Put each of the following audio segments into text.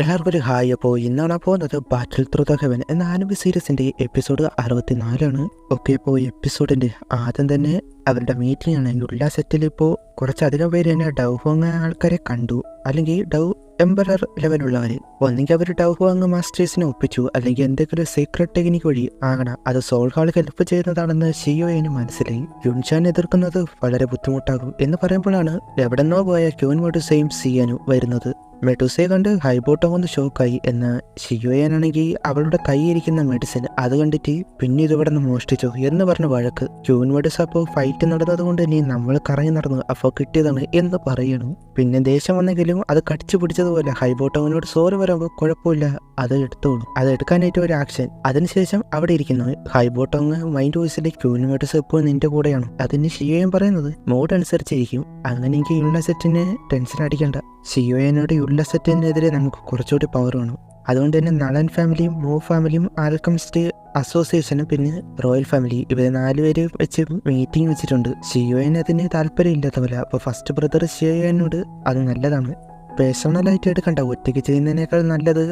എല്ലാവർക്കും ഒരു ഹായ്. അപ്പോൾ ഇന്നാണ് പോകുന്നത് ബാറ്റിൽ ത്രൂ ദ ഹെവൻ എന്ന ആനിമി സീരീസിൻ്റെ എപ്പിസോഡ് 64 ഓക്കെ. ഇപ്പോൾ എപ്പിസോഡിൻ്റെ ആദ്യം തന്നെ അവരുടെ മീറ്റിംഗ് ആണ്. എല്ലാ സെറ്റിൽ ഇപ്പോൾ കുറച്ചധികം പേര് തന്നെ ഡൗ ഹോങ് ആൾക്കാരെ കണ്ടു, അല്ലെങ്കിൽ ഡൗ എംബറർ ലെവലുള്ളവർ. ഒന്നെങ്കിൽ അവർ ഡൗ ഹോങ് മാസ്റ്റേഴ്സിനെ ഒപ്പിച്ചു, അല്ലെങ്കിൽ എന്തെങ്കിലും സീക്രട്ട് ടെക്നിക്ക് വഴി ആകണം അത് സോൾ ഹാൾ ഹെൽപ്പ് ചെയ്യുന്നതാണെന്ന് ഷിയോയിന് മനസ്സിലായി. യുൻഷാൻ എതിർക്കുന്നത് വളരെ ബുദ്ധിമുട്ടാകും എന്ന് പറയുമ്പോഴാണ് എവിടെന്നോ പോയ ക്യൂൻ മെഡുസയും സിയാനും വരുന്നത്. മെഡുസയെ കണ്ട് ഹൈബോട്ടം ഒന്ന് ഷോക്കായി. എന്ന ഷിയോയാനാണെങ്കിൽ അവളുടെ കൈയിരിക്കുന്ന മെഡിസിൻ അത് കണ്ടിട്ട് പിന്നെ ഇതിവിടെ നിന്ന് മോഷ്ടിച്ചു എന്ന് പറഞ്ഞ വഴക്ക്. ക്യൂൻ മെഡുസ അപ്പോൾ ഫൈറ്റ് നടന്നത് കൊണ്ട് ഇനി നമ്മൾ കറങ്ങി നടന്നു അപ്പോൾ കിട്ടിയതാണ് എന്ന് പറയണു. പിന്നെ ദേഷ്യം വന്നെങ്കിലും അത് കടിച്ചു പിടിച്ചതുപോലെ ഹൈബോട്ടവനോട് സോറി പറയുമ്പോൾ കുഴപ്പമില്ല, അത് എടുത്തോളൂ, അത് എടുക്കാനായിട്ട് ഒരു ആക്ഷൻ. അതിനുശേഷം അവിടെ ഇരിക്കുന്നു ഹൈബോട്ടോങ് മൈൻഡ് വോയിസിൽ ക്യൂൻ മെഡുസ ഇപ്പോൾ നിന്റെ കൂടെയാണ്. അതിന് ഷിയോയും പറയുന്നത് മൂഡ് അനുസരിച്ചിരിക്കും, അങ്ങനെയെങ്കിൽ യുള്ള സെറ്റിന് ടെൻഷൻ അടിക്കണ്ട. ഷിയോയനോട് യുള്ള സെറ്റിനെതിരെ നമുക്ക് കുറച്ചുകൂടി പവർ വേണം. അതുകൊണ്ട് തന്നെ നളൻ ഫാമിലിയും മോ ഫാമിലിയും ആൽക്കമിസ്റ്റ് അസോസിയേഷനും പിന്നെ റോയൽ ഫാമിലി ഇവരെ 4 പേര് വെച്ച് മീറ്റിംഗ് വെച്ചിട്ടുണ്ട്. ഷിയോയന് അതിന് താല്പര്യം ഇല്ലാത്ത പോലെ. അപ്പോൾ ഫസ്റ്റ് ബ്രദർ ഷിയോയനോട് അത് നല്ലതാണ്, പേഴ്സണലായിട്ട് എടുക്കണ്ട, ഒറ്റയ്ക്ക് ചെയ്യുന്നതിനേക്കാൾ നല്ലത്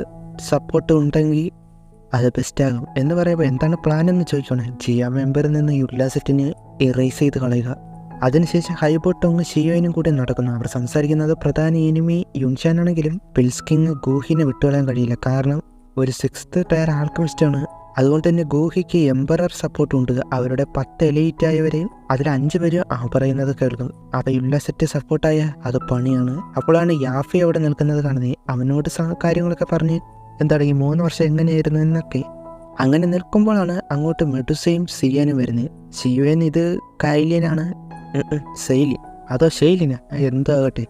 സപ്പോർട്ട് ഉണ്ടെങ്കിൽ അത് ബെസ്റ്റാകും എന്ന് പറയുമ്പോൾ എന്താണ് പ്ലാൻ എന്ന് ചോദിക്കണം. ജിയ മെമ്പറിൽ നിന്ന് യുള്ള സെറ്റിന് ഇറേസ് ചെയ്ത് കളയുക. അതിനുശേഷം ഹൈബോട്ടോങ് ഷിയോയിനും കൂടെ നടക്കുന്നു. അവർ സംസാരിക്കുന്നത് പ്രധാന എനിമി യുൻഷാനാണെങ്കിലും പിൽസ്കിങ് ഗൂഹിനെ വിട്ടുകളയാൻ കഴിയില്ല, കാരണം ഒരു 6th ടയർ ആൽക്കമിസ്റ്റ് ആണ്. അതുകൊണ്ട് തന്നെ ഗൂഹിക്ക് എംബറർ സപ്പോർട്ട് ഉണ്ട്. അവരുടെ 10 എലൈറ്റ് ആയവരെയും അതിൽ 5 പേര് പറയുന്നത് കേൾക്കും. അപ്പോൾ യുള്ള സെറ്റ് സപ്പോർട്ടായ അത് പണിയാണ്. അപ്പോഴാണ് യാഫി അവിടെ നിൽക്കുന്നത് കാണുന്നത്. അവനോട് കാര്യങ്ങളൊക്കെ പറഞ്ഞ് എന്താണ് ഈ 3 വർഷം എങ്ങനെയായിരുന്നു എന്നൊക്കെ. അങ്ങനെ നിൽക്കുമ്പോഴാണ് അങ്ങോട്ട് മെഡുസയും സിയാനും വരുന്നത്. സിയോൻ ഇത് കൈലിയനാണ്, സെയിലി അതോ ഷെയ്ലിന എന്താകട്ടെ.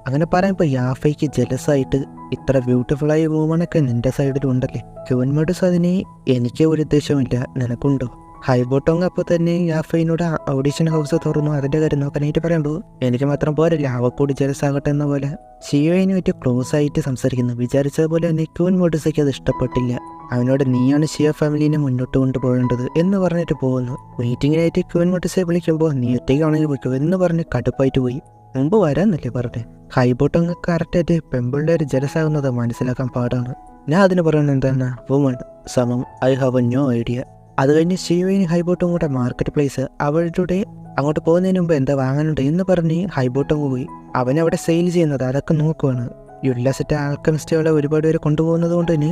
അങ്ങനെ പറയുമ്പോൾ യാഫയ്ക്ക് ജലസായിട്ട് ഇത്ര ബ്യൂട്ടിഫുള്ളായ വുമണൊക്കെ നിന്റെ സൈഡിലുണ്ടല്ലേ. ക്യൂൻ മെഡുസ് അതിന് എനിക്ക് ഒരു ഉദ്ദേശമില്ല, നിനക്കുണ്ടോ? ഹൈബോട്ടോങ് അപ്പോൾ തന്നെ യാഫയിനോട് ഓഡീഷൻ ഹൗസ് തുറന്നു അതിൻ്റെ കാര്യം നോക്കാനായിട്ട് പറയുമ്പോൾ എനിക്ക് മാത്രം പോരല്ല, അവക്കൂടി ജലസാകട്ടെ എന്ന പോലെ ഷിയോയിനെ പറ്റി ക്ലോസ് ആയിട്ട് സംസാരിക്കുന്നു. വിചാരിച്ചതുപോലെ തന്നെ ക്യൂൻ മെഡുസയ്ക്ക് അത് ഇഷ്ടപ്പെട്ടില്ല. അവനോട് നീയാണ് ഷിയോ ഫാമിലിനെ മുന്നോട്ട് കൊണ്ടുപോകേണ്ടത് എന്ന് പറഞ്ഞിട്ട് പോകുന്നു. മീറ്റിങ്ങിനായിട്ട് ക്യൂൻ മെഡുസയെ വിളിക്കുമ്പോൾ നീ ഒറ്റയ്ക്കാണെങ്കിൽ പോയിക്കോ എന്ന് പറഞ്ഞ് കടുപ്പായിട്ട് പോയി. മുമ്പ് വരാന്നല്ലേ പറഞ്ഞേ. ഹൈബോട്ടോങ് കറക്റ്റായിട്ട് പെമ്പിള്ളേർ ജലസാകുന്നത് മനസ്സിലാക്കാൻ പാടാണ്. ഞാൻ അതിന് പറയുന്നത് എന്താണ്, വുമൺ സമം ഐ ഹാവ് നോ ഐഡിയ. അത് കഴിഞ്ഞ് ഷിയോയിന് ഹൈബോട്ടോങ് കൂടെ മാർക്കറ്റ് പ്ലേസ് അവരുടെ അങ്ങോട്ട് പോകുന്നതിന് മുമ്പ് എന്താ വാങ്ങാനുണ്ട് എന്ന് പറഞ്ഞ് ഹൈബോട്ടോങ് പോയി. അവനവിടെ സെയിൽ ചെയ്യുന്നത് അതൊക്കെ നോക്കുവാണ്. യുള്ള സെറ്റ് ആൽക്കമിസ്റ്റുകളെ ഒരുപാട് പേര് കൊണ്ടുപോകുന്നത് കൊണ്ട് തന്നെ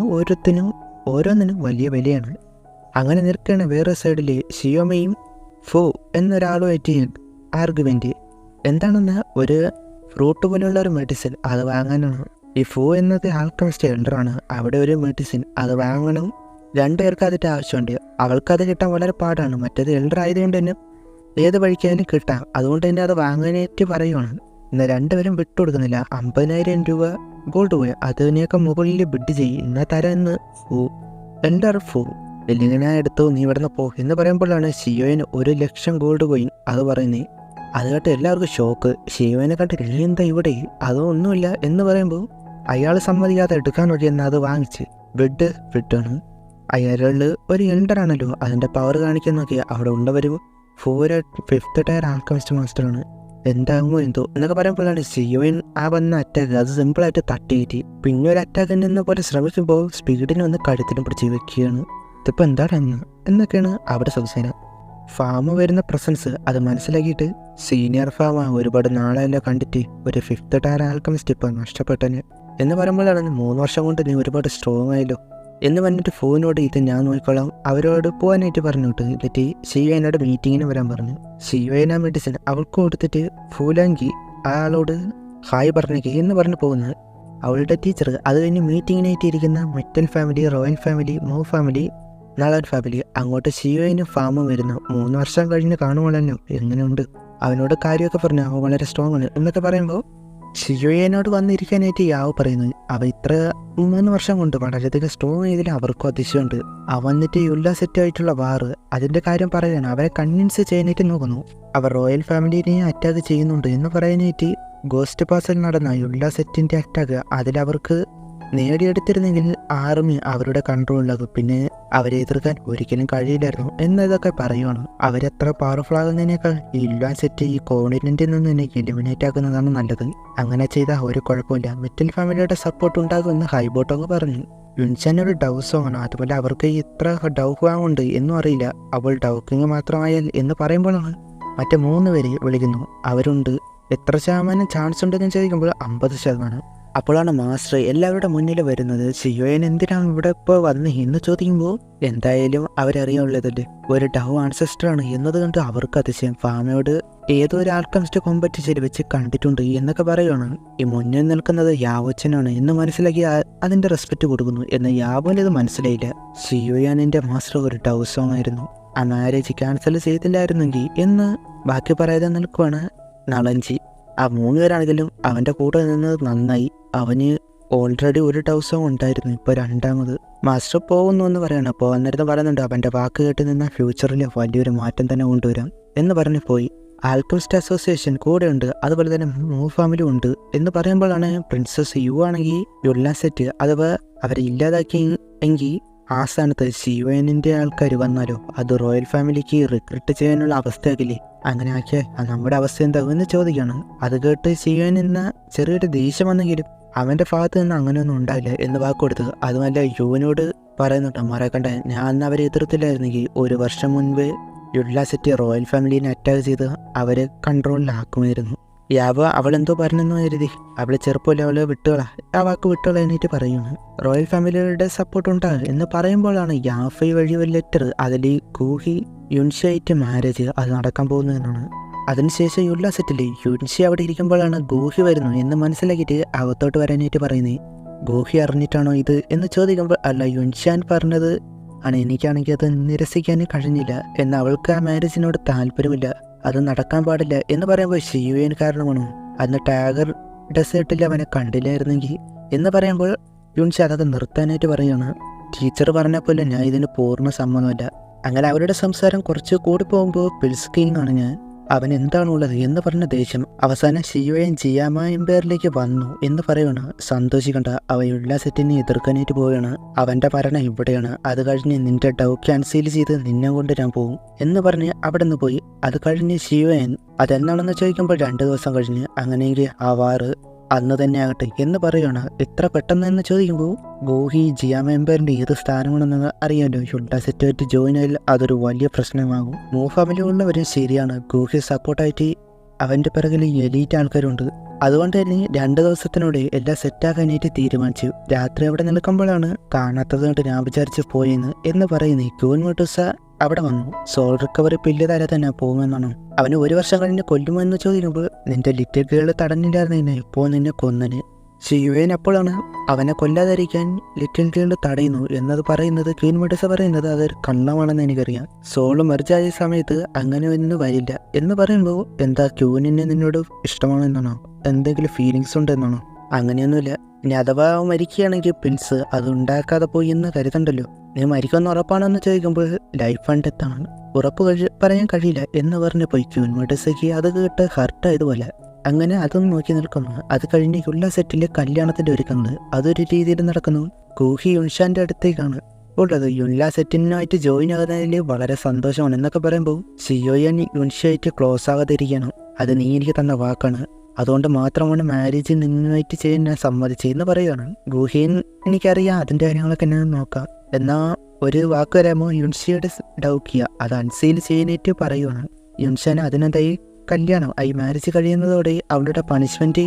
ഓരോന്നിനും വലിയ വിലയാണ്. അങ്ങനെ നിൽക്കുകയാണ് വേറെ സൈഡിൽ ഷിയോമയും ഫോ എന്നൊരാളുമായിട്ട് ആർഗ്യുമെൻറ്റ്. എന്താണെന്ന് ഒരു ഫ്രൂട്ട് പോലെയുള്ള ഒരു മെഡിസിൻ അത് വാങ്ങാനാണ്. ഈ ഫോ എന്നത് ആൽക്കമിസ്റ്റ് എൽഡറാണ്. അവിടെ ഒരു മെഡിസിൻ അത് വാങ്ങണം. 2 പേർക്ക് അതിൻ്റെ ആവശ്യമുണ്ട്. അവൾക്കത് കിട്ടാൻ വളരെ പാടാണ്. മറ്റേത് എൽഡർ ആയതുകൊണ്ട് തന്നെ ഏത് വഴിക്കായാലും കിട്ടാം. അതുകൊണ്ട് തന്നെ അത് വാങ്ങാനായിട്ട് പറയുവാണ്. ഇന്ന് 2 പേരും വിട്ടുകൊടുക്കുന്നില്ല. 50,000 രൂപ ഗോൾഡ് പോയി അതിനെയൊക്കെ മുകളിൽ ബിഡ് ചെയ്യും, എന്നാൽ തരാമെന്ന് ഫോ. എന്താ ഫോ ഇല്ലെങ്കിൽ ഞാൻ എടുത്തു, നീ ഇവിടെ നിന്ന് പോ എന്ന് പറയുമ്പോഴാണ് ഷിയോയിന് 1,00,000 ഗോൾഡ് കോയിൻ അത് പറയുന്നത്. അത് കേട്ട് എല്ലാവർക്കും ഷോക്ക്. ഷിയോയിനെ കണ്ടിട്ട് എന്താ ഇവിടെ, അതൊന്നുമില്ല എന്ന് പറയുമ്പോൾ അയാൾ സമ്മതിക്കാതെ എടുക്കാൻ വഴി എന്നാൽ അത് വാങ്ങിച്ച് ബിഡാണ്. അയാളിൽ ഒരു എൽഡറാണല്ലോ, അതിൻ്റെ പവർ കാണിക്കാൻ നോക്കിയാൽ അവിടെ ഉള്ളവരും 5th ടയർ ആൽക്കമിസ്റ്റ് മാസ്റ്ററാണ്. എന്താകുമോ എന്തോ എന്നൊക്കെ പറയുമ്പോഴാണ് ഷിയോയിൻ ആ വന്ന അറ്റാക്ക് അത് സിമ്പിളായിട്ട് തട്ടിയിട്ട് പിന്നെ ഒരു അറ്റാക്ക് എന്ന പോലെ ശ്രമിക്കുമ്പോൾ സ്പീഡിന് വന്ന് കഴുത്തിനും പിടിച്ച് വെക്കുകയാണ്. ഇതിപ്പോൾ എന്താണെന്ന് എന്നൊക്കെയാണ് അവിടെ സംസാരം. ഫാമ വരുന്ന പ്രസൻസ് അത് മനസ്സിലാക്കിയിട്ട് സീനിയർ ഫാമ ഒരുപാട് നാളെല്ലാം കണ്ടിട്ട് ഒരു 5th ടയർ ആൽക്കമിസ്റ്റ് ഇപ്പോൾ നഷ്ടപ്പെട്ടന് എന്ന് പറയുമ്പോഴാണ് 3 വർഷം കൊണ്ട് നീ ഒരുപാട് സ്ട്രോങ് ആയല്ലോ എന്ന് പറഞ്ഞിട്ട് ഫോനോട് ഇത് ഞാൻ നോക്കിക്കോളാം അവരോട് പോകാനായിട്ട് പറഞ്ഞിട്ട് എന്നിട്ട് ഷിയോനോട് മീറ്റിങ്ങിന് വരാൻ പറഞ്ഞു. ഷിയോന മെഡിസിൻ അവൾക്ക് കൊടുത്തിട്ട് ഫൂലാങ്കി ആളോട് ഹായ് പറഞ്ഞേക്ക് എന്ന് പറഞ്ഞ് പോകുന്നത് അവളുടെ ടീച്ചർ. അത് കഴിഞ്ഞ് മീറ്റിങ്ങിനായിട്ട് ഇരിക്കുന്ന മെറ്റൽ ഫാമിലി, റോയൽ ഫാമിലി, മോ ഫാമിലി, നളൻ ഫാമിലി അങ്ങോട്ട് ഷിയോയിന് ഫാമും വരുന്നു. 3 വർഷം കഴിഞ്ഞ് കാണുവാണല്ലോ, എങ്ങനെയുണ്ട്? അവനോട് കാര്യമൊക്കെ പറഞ്ഞു, അവൻ വളരെ സ്ട്രോങ് ആണ് എന്നൊക്കെ പറയുമ്പോൾ ഷിയോയനോട് വന്നിരിക്കാനായിട്ട് യാവ് പറയുന്നത് അവ ഇത്ര 3 വർഷം കൊണ്ട് വളരെയധികം സ്ട്രോങ് ചെയ്തതിൽ അവർക്കും അതിശയമുണ്ട്. അവൻ വന്നിട്ട് യുള്ള സെറ്റായിട്ടുള്ള വാറ് അതിൻ്റെ കാര്യം പറയുകയാണ്. അവരെ കൺവിൻസ് ചെയ്യാനായിട്ട് നോക്കുന്നു. അവർ റോയൽ ഫാമിലിനെ അറ്റാക്ക് ചെയ്യുന്നുണ്ട് എന്ന് പറയാനായിട്ട് ഗോസ്റ്റ് പാസിൽ നടന്ന യുള്ള സെറ്റിൻ്റെ അറ്റാക്ക് അതിലവർക്ക് നേടിയെടുത്തിരുന്നെങ്കിൽ ആർമി അവരുടെ കൺട്രോളിലാകും, പിന്നെ അവരെ എതിർക്കാൻ ഒരിക്കലും കഴിയില്ലായിരുന്നു എന്നതൊക്കെ പറയുവാണ്. അവരെത്ര പവർഫുൾ ആകുന്നതിനേക്കാൾ ഇല്ലാ സെറ്റ് ഈ കോണ്ടിനെന്റിൽ നിന്ന് തന്നെ എലിമിനേറ്റ് ആക്കുന്നതാണ് നല്ലത്. അങ്ങനെ ചെയ്താൽ ഒരു കുഴപ്പമില്ല, മെറ്റൽ ഫാമിലിയുടെ സപ്പോർട്ട് ഉണ്ടാകുമെന്ന് ഹൈബോട്ടോങ് പറഞ്ഞു. യുൻചാൻ ഒരു ഡവ് സോങ് ആണ്, അതുപോലെ അവർക്ക് ഇത്ര ഡവ് ഫാം ഉണ്ട് എന്നും അറിയില്ല. അവൾ ഡൗക്കിങ് മാത്രമായാൽ എന്ന് പറയുമ്പോഴാണ് മറ്റേ 3 പേരെ വിളിക്കുന്നു. അവരുണ്ട്, എത്ര ശതമാനം ചാൻസ് ഉണ്ടെന്ന് ചോദിക്കുമ്പോൾ 50%. അപ്പോഴാണ് മാസ്റ്റർ എല്ലാവരുടെ മുന്നിൽ വരുന്നത്. ഷിയോയൻ എന്തിനാണ് ഇവിടെ ഇപ്പോൾ വന്ന് എന്ന് ചോദിക്കുമ്പോൾ എന്തായാലും അവരറിയാനുള്ളതല്ലേ, ഒരു ഡവ് ആൻസെസ്റ്ററാണ് എന്നതുകൊണ്ട് അവർക്ക് അതിശയം. ഫാമയോട് ഏതോ ഒരു ആൽക്കമിസ്റ്റ് കോമ്പറ്റീഷനിൽ വെച്ച് കണ്ടിട്ടുണ്ട് എന്നൊക്കെ പറയുകയാണ്. ഈ മുന്നിൽ നിൽക്കുന്നത് യാവോച്ചനാണ് എന്ന് മനസ്സിലാക്കി അതിന്റെ റെസ്പെക്ട് കൊടുക്കുന്നു. എന്നാൽ യാവോന് ഇത് മനസ്സിലായില്ല. ഷിയോയാനിന്റെ മാസ്റ്റർ ഒരു ഡവ് സോങ് ആയിരുന്നു, ആ മാരേജ് ക്യാൻസൽ ചെയ്തില്ലായിരുന്നെങ്കിൽ എന്ന് ബാക്കി പറയാതെ നിൽക്കുവാണ് നളഞ്ചി. ആ 3 പേരാണെങ്കിലും അവൻ്റെ കൂടെ നിന്നത് നന്നായി. അവന് ഓൾറെഡി ഒരു ഡവ് സോങ് ഉണ്ടായിരുന്നു, ഇപ്പോൾ 2ാമത്. മാസ്റ്റർ പോകുന്നു എന്ന് പറയണം. അപ്പോൾ അന്നേരത്ത് പറയുന്നുണ്ട് അവൻ്റെ വാക്ക് കേട്ട് നിന്ന ഫ്യൂച്ചറിൽ വലിയൊരു മാറ്റം തന്നെ കൊണ്ടുവരാം എന്ന് പറഞ്ഞു പോയി. ആൽക്കമിസ്റ്റ് അസോസിയേഷൻ കൂടെയുണ്ട്, അതുപോലെ തന്നെ മൂ ഫാമിലി ഉണ്ട് എന്ന് പറയുമ്പോഴാണ് പ്രിൻസസ് യു ആണെങ്കിൽ യുല്ല സെറ്റ് അഥവാ അവരെ ഇല്ലാതാക്കി എങ്കിൽ ആ സ്ഥാനത്ത് ഷിയോയനിൻ്റെ ആൾക്കാർ വന്നാലോ അത് റോയൽ ഫാമിലിക്ക് റിക്രൂട്ട് ചെയ്യാനുള്ള അവസ്ഥയാക്കില്ലേ. അങ്ങനെ ആക്കിയാൽ നമ്മുടെ അവസ്ഥ എന്താകും എന്ന് ചോദിക്കുകയാണ്. അത് കേട്ട് ഷിയോയൻ എന്ന ചെറിയൊരു ദേഷ്യം വന്നെങ്കിലും അവൻ്റെ ഭാഗത്ത് നിന്ന് അങ്ങനെയൊന്നും ഉണ്ടായില്ല എന്ന് വാക്കുകൊടുത്ത്. അതുമല്ല യുവിനോട് പറയുന്നുണ്ട്, മറക്കണ്ട, ഞാൻ അന്ന് അവരെ എതിർത്തില്ലായിരുന്നെങ്കിൽ 1 വർഷം മുൻപ് യുല്ല സെറ്റ് റോയൽ ഫാമിലിനെ അറ്റാക്ക് ചെയ്ത് അവരെ കൺട്രോളിലാക്കുമായിരുന്നു. യാവ അവളെന്തോ പറഞ്ഞെന്ന് കരുതി അവളെ ചെറുപ്പമല്ലേ അവളെ വിട്ടുകളാ, ആ വാക്ക് വിട്ടുകള എന്നിട്ട് പറയുന്നു. റോയൽ ഫാമിലിയുടെ സപ്പോർട്ട് ഉണ്ടാകും എന്ന് പറയുമ്പോഴാണ് യാഫൈ വഴി ഒരു ലെറ്റർ, അതിൽ ഗൂഹി യുൻഷായിട്ട് മാരേജ് അത് നടക്കാൻ പോകുന്നതെന്നാണ്. അതിനുശേഷം യുല്ല സെറ്റിൽ യുൻഷി അവിടെ ഇരിക്കുമ്പോഴാണ് ഗൂഹി വരുന്നു എന്ന് മനസ്സിലാക്കിയിട്ട് അകത്തോട്ട് വരാനായിട്ട് പറയുന്നത്. ഗൂഹി അറിഞ്ഞിട്ടാണോ ഇത് എന്ന് ചോദിക്കുമ്പോൾ അല്ല, യുൻഷാൻ പറഞ്ഞത് ആണ്, എനിക്കാണെങ്കിൽ അത് നിരസിക്കാൻ കഴിഞ്ഞില്ല എന്ന്, അവൾക്ക് ആ മാരേജിനോട് താല്പര്യമില്ല, അത് നടക്കാൻ പാടില്ല എന്ന് പറയുമ്പോൾ ഷിയുവേൻ കാരണമാണോ, അന്ന് ടാഗർ ഡെസേർട്ടിൽ അവനെ കണ്ടില്ലായിരുന്നെങ്കിൽ എന്ന് പറയുമ്പോൾ യുൻഷി അതൊക്കെ നിർത്താനായിട്ട് പറയുകയാണ്. ടീച്ചർ പറഞ്ഞ പോലെ ഞാൻ ഇതിന് പൂർണ്ണ സമ്മതമല്ല. അങ്ങനെ അവരുടെ സംസാരം കുറച്ച് കൂടി പോകുമ്പോൾ പിൽസ്കിങ് ആണ് ഞാൻ, അവൻ എന്താണുള്ളത് എന്ന് പറഞ്ഞ ദേഷ്യം. അവസാനം ഷിയുവേൻ ജിയാമ എംപയറിലേക്ക് വന്നു എന്ന് പറയുകയാണ്. സന്തോഷിക്കണ്ട, അവയുള്ള സെറ്റിനെ എതിർക്കാനായിട്ട് പോവുകയാണ്. അവൻ്റെ ഭരണം ഇവിടെയാണ്, അത് കഴിഞ്ഞ് നിന്റെ ഡൗ ക്യാൻസൽ ചെയ്ത് നിന്നെ കൊണ്ട് ഞാൻ പോകും എന്ന് പറഞ്ഞ് അവിടെ നിന്ന് പോയി. അത് കഴിഞ്ഞ് ഷിയുവേൻ അതെന്നാണെന്ന് ചോദിക്കുമ്പോൾ 2 ദിവസം കഴിഞ്ഞ്, അങ്ങനെയെങ്കിൽ ആ വാറ് അന്ന് തന്നെ ആകട്ടെ എന്ന് പറയുകയാണ്. എത്ര പെട്ടെന്ന് എന്ന് ചോദിക്കുമ്പോൾ ഗോഹി ജിയാമ എംപയറിൻ്റെ ഏത് സ്ഥാനമാണെന്ന് അറിയാമല്ലോ, യുണ്ട സെറ്റുമായിട്ട് ജോയിൻ ആയാൽ അതൊരു വലിയ പ്രശ്നമാകും. മൂ ഫാമിലിയുള്ളവരും ശരിയാണ്, ഗോഹി സപ്പോർട്ടായിട്ട് അവൻ്റെ പിറകിൽ എലീറ്റ് ആൾക്കാരുണ്ട്. അതുകൊണ്ട് തന്നെ 2 ദിവസത്തിനോട് എല്ലാം സെറ്റാക്കാനായിട്ട് തീരുമാനിച്ചു. രാത്രി അവിടെ നിൽക്കുമ്പോഴാണ് കാണാത്തത് കൊണ്ട് ഞാൻ വിചാരിച്ച് പോയെന്ന് എന്ന് പറയുന്നത്. ക്യൂൻമോട്ടുസ അവിടെ വന്നു. സോൾ റിക്കവറി പില്ല് തല തന്നെ പോകുമെന്നാണ്. അവന് 1 വർഷം കഴിഞ്ഞ് കൊല്ലുമോ എന്ന് ചോദിക്കുമ്പോൾ നിന്റെ ലിറ്റിൽ ഗേൾ തടഞ്ഞില്ലായിരുന്നതിനെ ഇപ്പോൾ നിന്നെ കൊന്നന്. ഷിയുവേൻ അപ്പോഴാണ് അവനെ കൊല്ലാതിരിക്കാൻ ലിറ്റിൽ ഗേൾ തടയുന്നു എന്നത് പറയുന്നത്. ക്യൂൻമോട്ടുസ പറയുന്നത് അതൊരു കള്ളമാണെന്ന് എനിക്കറിയാം, സോള് മെർജായ സമയത്ത് അങ്ങനെ ഒന്നും വരില്ല എന്ന് പറയുമ്പോൾ എന്താ ക്യൂനിനെ നിന്നോട് ഇഷ്ടമാണെന്നാണോ, എന്തെങ്കിലും ഫീലിങ്സ് ഉണ്ടെന്നാണോ? അങ്ങനെയൊന്നുമില്ല. ഇനി അഥവാ മരിക്കുകയാണെങ്കിൽ പ്രിൻസ് അത് ഉണ്ടാക്കാതെ പോയി എന്ന് കരുതണ്ടല്ലോ. നീ മരിക്കുമെന്ന് ഉറപ്പാണെന്ന് ചോദിക്കുമ്പോൾ ലൈഫ് ആൻഡ് ഡെത്ത് ആണ്, ഉറപ്പ് പറയാൻ കഴിയില്ല എന്ന് പറഞ്ഞ് പോയി. ക്യൂൻമോട്ടുസയ്ക്ക് അത് കേട്ട് ഹർട്ടായതുപോലെ. അങ്ങനെ അതും നോക്കി നിൽക്കുന്നു. അത് കഴിഞ്ഞ് യുല്ല സെറ്റിലെ കല്യാണത്തിൻ്റെ ഒരുക്കങ്ങൾ അതൊരു രീതിയിൽ നടക്കുന്നു. ഗൂഹി യുൻഷാൻ്റെ അടുത്തേക്കാണ് ഉള്ളത്. യുല്ല സെറ്റിനായിട്ട് ജോയിൻ ആകുന്നതിൽ വളരെ സന്തോഷമാണ് എന്നൊക്കെ പറയുമ്പോൾ ഷിയോയൻ യുൻഷായിട്ട് ക്ലോസ് ആകാതിരിക്കണം, അത് നീ എനിക്ക് തന്ന വാക്കാണ്, അതുകൊണ്ട് മാത്രമാണ് മാരേജ് നിന്നുമായിട്ട് ചെയ്യാൻ ഞാൻ സമ്മതിച്ചതെന്ന് പറയുകയാണ്. ഗൂഹിൻ എനിക്കറിയാം അതിൻ്റെ കാര്യങ്ങളൊക്കെ ഞാൻ നോക്കാം, എന്നാൽ ഒരു വാക്ക് വരാമോ യുൻഷിയുടെ ഡൗക്കിയ അത് അൺസീൽ ചെയ്യാനായിട്ട് പറയുകയാണ്. യുൻഷാൻ അതിനെന്തായി കല്യാണം ഈ മാരേജ് കഴിയുന്നതോടെ അവളുടെ പണിഷ്മെൻറ്റ്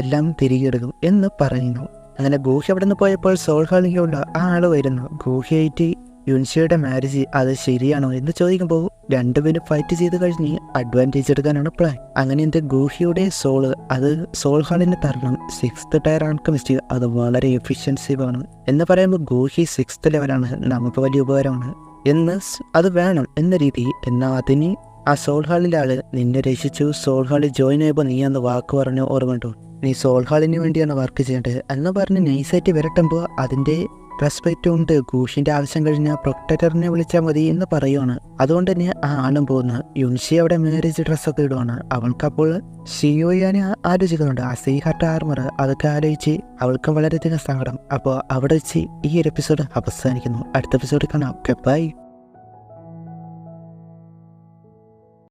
എല്ലാം തിരികെ എടുക്കും എന്ന് പറയുന്നു. അങ്ങനെ ഗൂഹി അവിടെ നിന്ന് പോയപ്പോൾ സോൾ ഹാളിലുള്ള ആ ആൾ വരുന്നു. ഗൂഹിയായിട്ട് യുൻഷിയുടെ മാരേജ് അത് ശരിയാണോ എന്ന് ചോദിക്കുമ്പോൾ 2 പേരും ഫൈറ്റ് ചെയ്ത് കഴിഞ്ഞ് അഡ്വാൻറ്റേജ് എടുക്കാനാണ് പ്ലാൻ. അങ്ങനെ എൻ്റെ ഗൂഹിയുടെ സോള് അത് സോൾ ഹാളിന് തരണം. 6th ടയർ ആൽക്കമിസ്റ്റ് അത് വളരെ എഫിഷ്യൻസീവാണ് എന്ന് പറയുമ്പോൾ ഗൂഹി 6th ലെവലാണ്, നമുക്ക് വലിയ ഉപകാരമാണ് എന്ന് അത് വേണം എന്ന രീതി. എന്നാൽ അതിന് ആ സോൾ ഹാളിലെ ആള് നിന്നെ രക്ഷിച്ചു, സോൾ ഹാളിൽ ജോയിൻ ആയപ്പോൾ നീ അന്ന് വാക്ക് പറഞ്ഞു ഓർമ്മണ്ടോ, നീ സോൾ ഹാളിന് വേണ്ടിയാണ് വർക്ക് ചെയ്യേണ്ടത് എന്ന് പറഞ്ഞ് നൈസായിട്ട് വിരട്ടുമ്പോൾ അതിൻ്റെ റെസ്പെക്റ്റും ഉണ്ട്. ഗൂഷിന്റെ ആവശ്യം കഴിഞ്ഞാൽ പ്രൊട്ടക്ടറിനെ വിളിച്ചാൽ മതി എന്ന് പറയുവാണ്. അതുകൊണ്ട് തന്നെ ആ ആളും പോകുന്നു. യുൻഷി അവിടെ മാരേജ് ഡ്രസ്സൊക്കെ ഇടുവാണ്. അവൾക്കപ്പോൾ ഷിയോയാനെ ആലോചിക്കുന്നുണ്ട്. ആ സീ ഹാർട്ട് ആർമർ അതൊക്കെ ആലോചിച്ച് അവൾക്കും വളരെയധികം സങ്കടം. അപ്പോൾ അവിടെ വെച്ച് ഈ ഒരു എപ്പിസോഡ് അവസാനിക്കുന്നു. അടുത്ത എപ്പിസോഡ് കാണാം. Okay, by.